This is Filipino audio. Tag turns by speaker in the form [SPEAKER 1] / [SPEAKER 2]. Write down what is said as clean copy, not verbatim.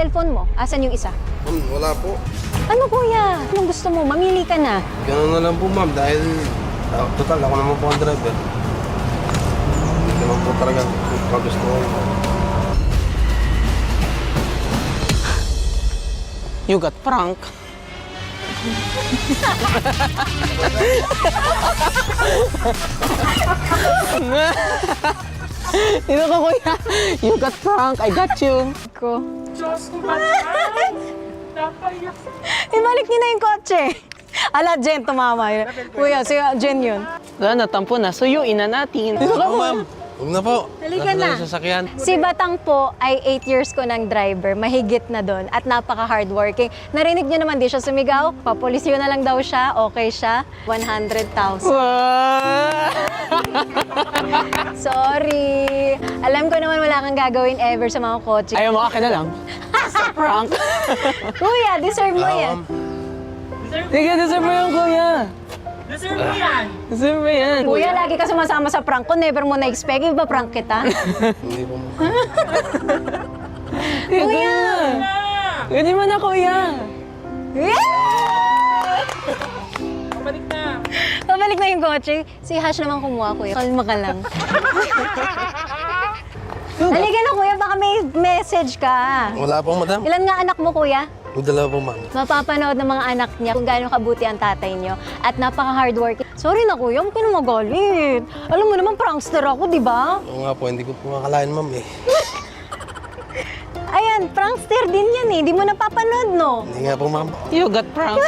[SPEAKER 1] cellphone mo? Asan yung isa?
[SPEAKER 2] Ma'am, wala po.
[SPEAKER 1] Ano kuya? Anong gusto mo? Mamili ka na.
[SPEAKER 2] Ganun na lang po, ma'am. Dahil, total, ako naman po ang driver. Hindi naman po talaga gusto ko.
[SPEAKER 3] You got prank. Dito ko, kuya. You got prank. I got you.
[SPEAKER 1] Ko. Ibalik niyo na yung kotse. Ala, Jen, tumama yun. Kuya, si Jen yun.
[SPEAKER 3] Wala, natampo na. Suyuin na natin. Dito ka, ma'am.
[SPEAKER 2] Huwag na po.
[SPEAKER 1] Halika
[SPEAKER 2] Nasa
[SPEAKER 1] na.
[SPEAKER 2] yung sasakyan.
[SPEAKER 1] Si Batang po ay 8 years ko ng driver, mahigit na doon at napaka-hardworking. Narinig niyo naman, di siya sumigaw, papolisyo na lang daw siya, okay siya, 100,000.
[SPEAKER 3] Wow!
[SPEAKER 1] Sorry. Alam ko naman wala kang gagawin ever sa mga kotse.
[SPEAKER 3] Ayaw mo, akin na lang. Sa prank.
[SPEAKER 1] Kuya, deserve mo yan.
[SPEAKER 3] Sige, deserve mo yan, kuya. Deserve mo yan.
[SPEAKER 1] Kuya, lagi ka sumasama sa prank ko, never mo na-expect. Iba prank kita?
[SPEAKER 2] Hindi po, ma'am.
[SPEAKER 3] Kuya! Pwede mo na, kuya.
[SPEAKER 1] Pabalik na yung kotse. Si Hash naman kumuha, kuya. Kalma ka lang. Halika na, kuya. Baka may message ka.
[SPEAKER 2] Wala po, madam.
[SPEAKER 1] Ilan nga anak mo, kuya?
[SPEAKER 2] May dalawa po, ma'am.
[SPEAKER 1] Mapapanood ng mga anak niya kung gaano kabuti ang tatay niyo at napaka-hardworking. Sorry na, kuya. Huwag ka na magalit. Alam mo naman, prankster ako, di ba?
[SPEAKER 2] Oo nga po, hindi ko po makalain, ma'am eh.
[SPEAKER 1] Ayan, prankster din yan eh. Di mo napapanood, no?
[SPEAKER 2] Hindi nga po, ma'am.
[SPEAKER 3] You got prank.